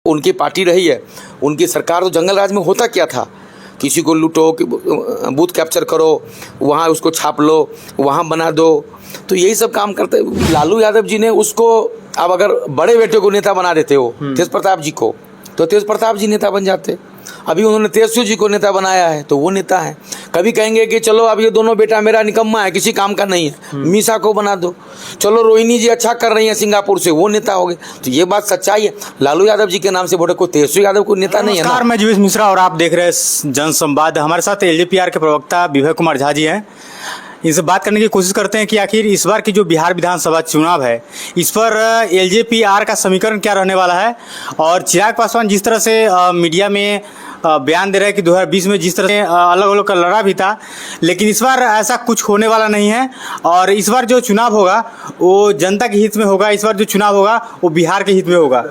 उनकी पार्टी रही है, उनकी सरकार तो जंगल राज में होता क्या था, किसी को लूटो, बूथ कैप्चर करो, वहाँ उसको छाप लो, वहाँ बना दो, तो यही सब काम करते। लालू यादव जी ने उसको, अब अगर बड़े बेटे को नेता बना देते हो तेज प्रताप जी को, तो तेज प्रताप जी नेता बन जाते। अभी उन्होंने तेजस्वी जी को नेता बनाया है तो वो नेता है। कभी कहेंगे कि चलो अब ये दोनों बेटा मेरा निकम्मा है, किसी काम का नहीं है, मीसा को बना दो। चलो रोहिणी जी अच्छा कर रही हैं सिंगापुर से, वो नेता हो गए। तो ये बात सच्चाई है। लालू यादव जी के नाम से वोटे, को तेजस्वी यादव को नेता नहीं है ना। नमस्कार, मैं जीवेश मिश्रा और आप देख रहे हैं जनसंवाद। हमारे साथ एलजेपीआर के प्रवक्ता विभय कुमार झा जी हैं। इनसे बात करने की कोशिश करते हैं कि आखिर इस बार की जो बिहार विधानसभा चुनाव है, इस पर एलजेपीआर का समीकरण क्या रहने वाला है। और चिराग पासवान जिस तरह से मीडिया में बयान दे रहे हैं कि 2020 में जिस तरह से अलग अलग का लड़ा भी था, लेकिन इस बार ऐसा कुछ होने वाला नहीं है। और इस बार जो चुनाव होगा वो जनता के हित में होगा। इस बार जो चुनाव होगा वो बिहार के हित में होगा।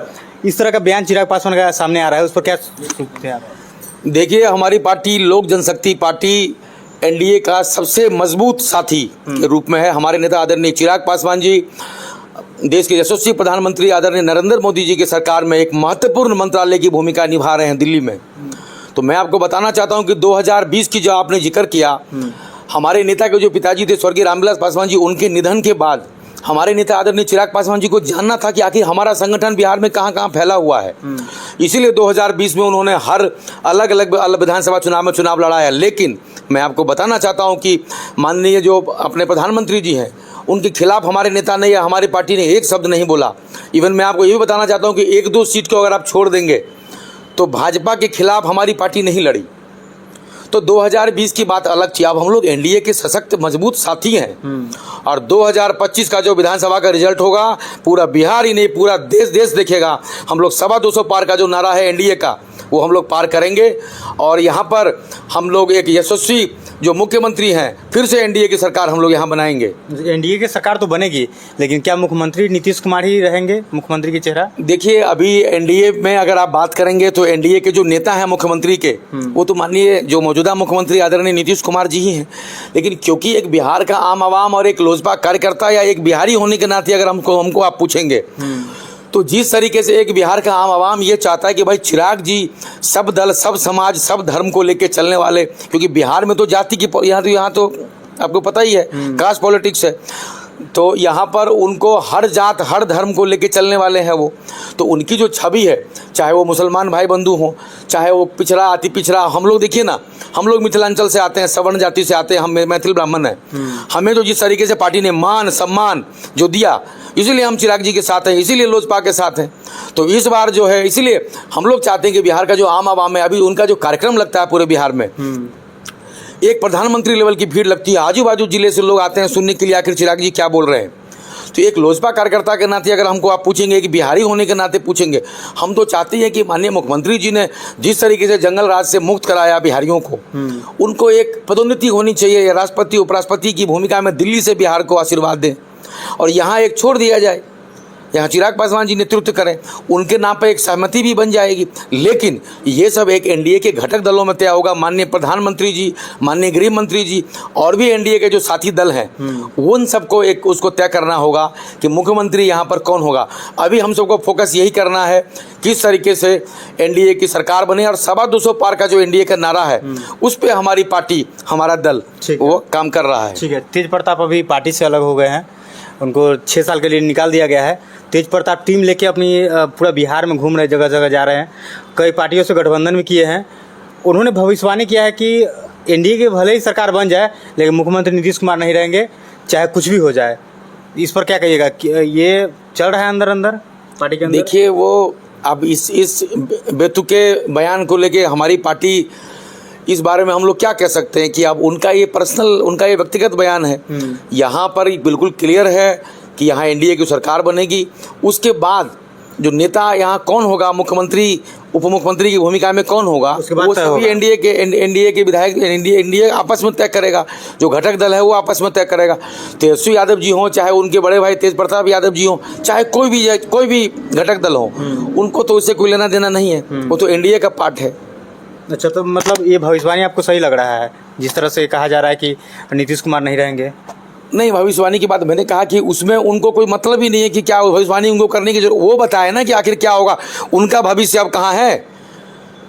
इस तरह का बयान चिराग पासवान का सामने आ रहा है, उस पर क्या सोचते हैं आप? देखिए, हमारी पार्टी लोक जनशक्ति पार्टी एनडीए का सबसे मजबूत साथी के रूप में है। हमारे नेता आदरणीय चिराग पासवान जी देश के यशस्वी प्रधानमंत्री आदरणीय नरेंद्र मोदी जी की सरकार में एक महत्वपूर्ण मंत्रालय की भूमिका निभा रहे हैं दिल्ली में। तो मैं आपको बताना चाहता हूं कि 2020 की जो आपने जिक्र किया, हमारे नेता के जो पिताजी थे स्वर्गीय रामविलास पासवान जी, उनके निधन के बाद हमारे नेता आदरणीय चिराग पासवान जी को जानना था कि आखिर हमारा संगठन बिहार में कहां कहां फैला हुआ है। इसीलिए 2020 में उन्होंने हर अलग अलग विधानसभा चुनाव में चुनाव लड़ाया। लेकिन मैं आपको बताना चाहता हूं कि माननीय जो अपने प्रधानमंत्री जी हैं, उनके खिलाफ हमारे नेता ने या हमारी पार्टी ने एक शब्द नहीं बोला। इवन मैं आपको ये भी बताना चाहता हूं कि एक दो सीट को अगर आप छोड़ देंगे तो भाजपा के खिलाफ हमारी पार्टी नहीं लड़ी। तो 2020 की बात अलग थी। अब हम लोग एनडीए के सशक्त मजबूत साथी हैं और 2025 का जो विधानसभा का रिजल्ट होगा, पूरा बिहार ही नहीं पूरा देश देखेगा। हम लोग 225 पार का जो नारा है एनडीए का, वो हम लोग पार करेंगे। और यहाँ पर हम लोग एक यशस्वी जो मुख्यमंत्री हैं, फिर से एनडीए की सरकार हम लोग यहाँ बनाएंगे। एनडीए की सरकार तो बनेगी, लेकिन क्या मुख्यमंत्री नीतीश कुमार ही रहेंगे मुख्यमंत्री की चेहरा? देखिए, अभी एनडीए में अगर आप बात करेंगे तो एनडीए के जो नेता हैं मुख्यमंत्री के, वो तो माननीय जो मौजूदा मुख्यमंत्री आदरणीय नीतीश कुमार जी ही हैं। लेकिन क्योंकि एक बिहार का आम आवाम और एक लोजपा कार्यकर्ता या एक बिहारी होने के नाते अगर हमको आप पूछेंगे, तो जिस तरीके से एक बिहार का आम आवाम ये चाहता है कि भाई चिराग जी सब दल, सब समाज, सब धर्म को लेके चलने वाले, क्योंकि बिहार में तो जाति की यहाँ तो आपको पता ही है कास्ट पॉलिटिक्स है, तो यहाँ पर उनको हर जात हर धर्म को लेके चलने वाले हैं वो। तो उनकी जो छवि है, चाहे वो मुसलमान भाई बंधु हों, चाहे वो पिछड़ा अति पिछड़ा, हम लोग देखिए ना, हम लोग मिथिलांचल से आते हैं, सवर्ण जाति से आते हैं, हम मैथिल ब्राह्मण हैं। हमें तो जिस तरीके से पार्टी ने मान सम्मान जो दिया, इसीलिए हम चिराग जी के साथ हैं, इसीलिए लोजपा के साथ हैं। तो इस बार जो है, इसीलिए हम लोग चाहते हैं कि बिहार का जो आम आवाम है, अभी उनका जो कार्यक्रम लगता है पूरे बिहार में, एक प्रधानमंत्री लेवल की भीड़ लगती है, आजू बाजू जिले से लोग आते हैं सुनने के लिए आखिर चिराग जी क्या बोल रहे हैं। तो एक लोजपा कार्यकर्ता के नाते अगर हमको आप पूछेंगे, कि बिहारी होने के नाते पूछेंगे, हम तो चाहते हैं कि माननीय मुख्यमंत्री जी ने जिस तरीके से जंगल राज से मुक्त कराया बिहारियों को, उनको एक पदोन्नति होनी चाहिए, या राष्ट्रपति उपराष्ट्रपति की भूमिका में दिल्ली से बिहार को आशीर्वाद दें और यहाँ एक छोड़ दिया जाए, यहाँ चिराग पासवान जी नेतृत्व करें, उनके नाम पर एक सहमति भी बन जाएगी। लेकिन ये सब एक एनडीए के घटक दलों में तय होगा। माननीय प्रधानमंत्री जी, माननीय गृह मंत्री जी और भी एनडीए के जो साथी दल हैं, उन सबको एक उसको तय करना होगा कि मुख्यमंत्री यहाँ पर कौन होगा। अभी हम सबको फोकस यही करना है किस तरीके से एनडीए की सरकार बने, और 225 पार का जो एनडीए का नारा है, उस पर हमारी पार्टी, हमारा दल वो काम कर रहा है। ठीक है। तेज प्रताप अभी पार्टी से अलग हो गए हैं, उनको 6 साल के लिए निकाल दिया गया है। तेज प्रताप टीम लेके अपनी पूरा बिहार में घूम रहे, जगह जगह जा रहे हैं, कई पार्टियों से गठबंधन भी किए हैं। उन्होंने भविष्यवाणी किया है कि एनडीए की भले ही सरकार बन जाए, लेकिन मुख्यमंत्री नीतीश कुमार नहीं रहेंगे, चाहे कुछ भी हो जाए। इस पर क्या कहिएगा? ये चल रहा है अंदर अंदर पार्टी के अंदर? देखिए, वो अब इस बेतुके बयान को लेके हमारी पार्टी, इस बारे में हम लोग क्या कह सकते हैं कि अब उनका ये पर्सनल, उनका ये व्यक्तिगत बयान है। यहाँ पर बिल्कुल क्लियर है कि यहाँ एनडीए की सरकार बनेगी। उसके बाद जो नेता यहाँ कौन होगा, मुख्यमंत्री उप मुख्यमंत्री की भूमिका में कौन होगा, वो सभी एनडीए के विधायक एनडीए आपस में तय करेगा। जो घटक दल है वो आपस में तय करेगा। तेजस्वी यादव जी हों, चाहे उनके बड़े भाई तेज प्रताप यादव जी हों, चाहे कोई भी घटक दल हो, उनको तो उससे कोई लेना देना नहीं है, वो तो एनडीए का पार्ट है। अच्छा, तो मतलब ये भविष्यवाणी आपको सही लग रहा है, जिस तरह से कहा जा रहा है कि नीतीश कुमार नहीं रहेंगे? नहीं, भविष्यवाणी की बात मैंने कहा कि उसमें उनको कोई मतलब ही नहीं है कि क्या भविष्यवाणी उनको करने की जरूरत, वो बताए ना कि आखिर क्या होगा। उनका भविष्य अब कहाँ है।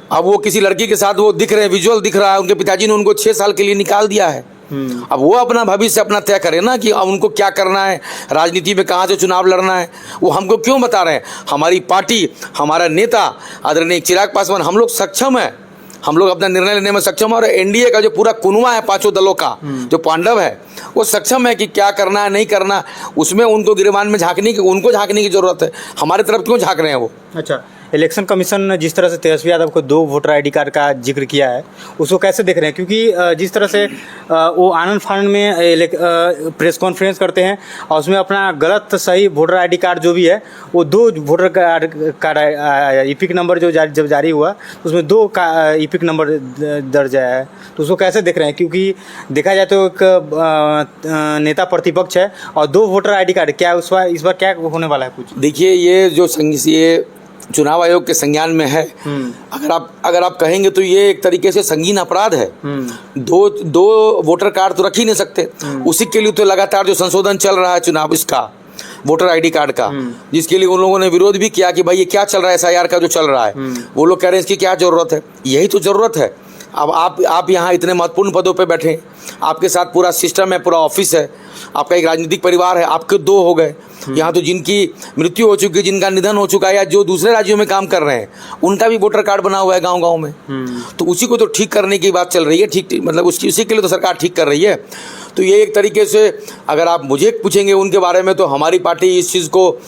अब वो किसी लड़की के साथ वो दिख रहे हैं, विजुअल दिख रहा है, उनके पिताजी ने उनको 6 साल के लिए निकाल दिया है। अब वो अपना भविष्य अपना तय करे ना कि अब उनको क्या करना है, राजनीति में कहाँ से चुनाव लड़ना है। वो हमको क्यों बता रहे हैं। हमारी पार्टी, हमारा नेता आदरणीय चिराग पासवान, हम लोग सक्षम है, हम लोग अपना निर्णय लेने में सक्षम है। और एनडीए का जो पूरा कुनवा है 5 दलों का, जो पांडव है, वो सक्षम है कि क्या करना है नहीं करना। उसमें उनको गिरबान में उनको झांकने की जरूरत है। हमारे तरफ क्यों झांक रहे हैं वो। अच्छा, इलेक्शन कमीशन ने जिस तरह से तेजस्वी यादव को 2 वोटर आईडी कार्ड का जिक्र किया है, उसको कैसे देख रहे हैं? क्योंकि जिस तरह से वो आनंद फानंद में प्रेस कॉन्फ्रेंस करते हैं और उसमें अपना गलत सही वोटर आईडी कार्ड जो भी है, वो 2 वोटर कार्ड ईपिक नंबर जो जब जारी हुआ उसमें 2 का ईपिक नंबर दर्ज है, तो उसको कैसे देख रहे हैं? क्योंकि देखा जाए तो एक नेता प्रतिपक्ष है और 2 वोटर आईडी कार्ड, क्या इस बार क्या होने वाला है कुछ? देखिए, ये जो ये चुनाव आयोग के संज्ञान में है। अगर आप कहेंगे तो ये एक तरीके से संगीन अपराध है। दो वोटर कार्ड तो रख ही नहीं सकते। उसी के लिए तो लगातार जो संशोधन चल रहा है चुनाव इसका, वोटर आईडी कार्ड का, जिसके लिए उन लोगों ने विरोध भी किया कि भाई ये क्या चल रहा है, SIR का जो चल रहा है। वो लोग कह रहे हैं इसकी क्या जरूरत है। यही तो जरूरत है। अब आप यहाँ इतने महत्वपूर्ण पदों पे बैठे हैं, आपके साथ पूरा सिस्टम है, पूरा ऑफिस है, आपका एक राजनीतिक परिवार है, आपके 2 हो गए। यहाँ तो जिनकी मृत्यु हो चुकी है, जिनका निधन हो चुका है, या जो दूसरे राज्यों में काम कर रहे हैं, उनका भी वोटर कार्ड बना हुआ है गांव-गांव में। तो उसी को तो ठीक करने की बात चल रही है। ठीक मतलब उसी के लिए तो सरकार ठीक कर रही है। तो ये एक तरीके से अगर आप मुझे पूछेंगे उनके बारे में, तो हमारी पार्टी इस चीज़ को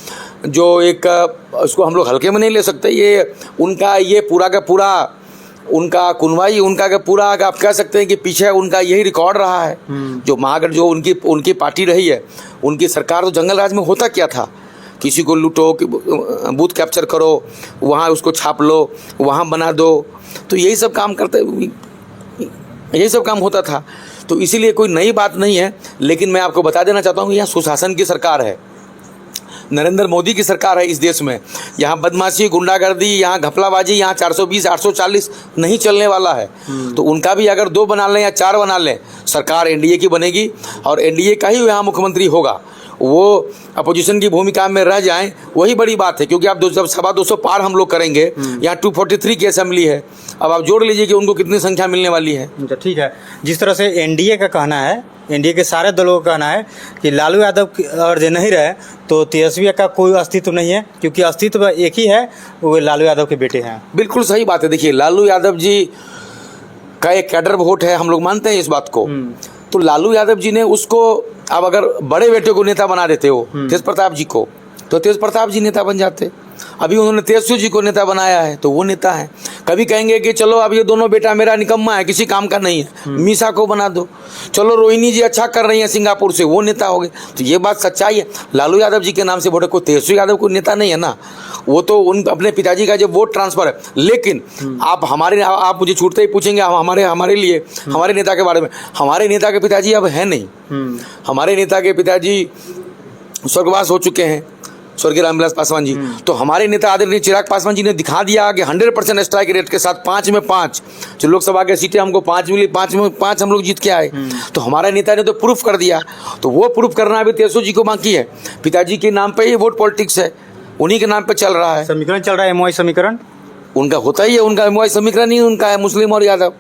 जो उसको हम लोग हल्के में नहीं ले सकते। ये उनका ये पूरा का पूरा उनका कुनवाई, उनका का पूरा आप कह सकते हैं कि पीछे उनका यही रिकॉर्ड रहा है। जो महागठ जो उनकी पार्टी रही है, उनकी सरकार, तो जंगल राज में होता क्या था, किसी को लूटो, बूथ कैप्चर करो, वहाँ उसको छाप लो, वहाँ बना दो, तो यही सब काम यही सब काम होता था। तो इसीलिए कोई नई बात नहीं है। लेकिन मैं आपको बता देना चाहता हूँ कि यहाँ सुशासन की सरकार है, नरेंद्र मोदी की सरकार है इस देश में। यहाँ बदमाशी, गुंडागर्दी, यहाँ घपलाबाजी, यहाँ 420, 840 नहीं चलने वाला है। तो उनका भी अगर 2 बना लें या 4 बना लें, सरकार एनडीए की बनेगी और एनडीए का ही यहाँ मुख्यमंत्री होगा। वो अपोजिशन की भूमिका में रह जाएं, वही बड़ी बात है। क्योंकि आप जब 225 पार हम लोग करेंगे, यहाँ 243 की असेंबली है। अब आप जोड़ लीजिए कि उनको कितनी संख्या मिलने वाली है। ठीक है, जिस तरह से एनडीए का कहना है, एनडीए के सारे दलों का कहना है कि लालू यादव अगर जो नहीं रहे तो तेजस्वी का कोई अस्तित्व नहीं है, क्योंकि अस्तित्व एक ही है, वो लालू यादव के बेटे हैं। बिल्कुल सही बात है। देखिए, लालू यादव जी का एक कैडर वोट है, हम लोग मानते हैं इस बात को। तो लालू यादव जी ने उसको, अब अगर बड़े बेटे को नेता बना देते हो, तेज प्रताप जी को, तो तेज प्रताप जी नेता बन जाते। अभी उन्होंने तेजस्वी जी को नेता बनाया है, तो वो नेता है। कभी कहेंगे कि चलो अब ये दोनों बेटा मेरा निकम्मा है, किसी काम का नहीं है, मीसा को बना दो। चलो रोहिणी जी अच्छा कर रही हैं सिंगापुर से, वो नेता हो गए। तो ये बात सच्चाई है। लालू यादव जी के नाम से वोट, को तेजस्वी यादव को नेता नहीं है ना, वो तो उन अपने पिताजी का जो वोट ट्रांसफर है। लेकिन आप मुझे छूटते ही पूछेंगे हमारे लिए हमारे नेता के बारे में। हमारे नेता के पिताजी अब है नहीं। हमारे नेता के पिताजी स्वर्गवास हो चुके हैं, स्वर्गीय रामविलास पासवान जी। तो हमारे नेता आदरणीय चिराग पासवान जी ने दिखा दिया कि 100% स्ट्राइक रेट के साथ 5 में 5 जो लोकसभा के सीटें हमको 5 मिली, 5 में 5 हम लोग जीत के आए। तो हमारे नेता ने तो प्रूफ कर दिया। तो वो प्रूफ करना अभी तेजस्वी जी को बाकी है। पिताजी के नाम पे ही वोट पॉलिटिक्स है, उन्हीं के नाम पे चल रहा है। समीकरण चल रहा है, MOI समीकरण उनका होता ही है। उनका MOI समीकरण ही उनका है, मुस्लिम और यादव।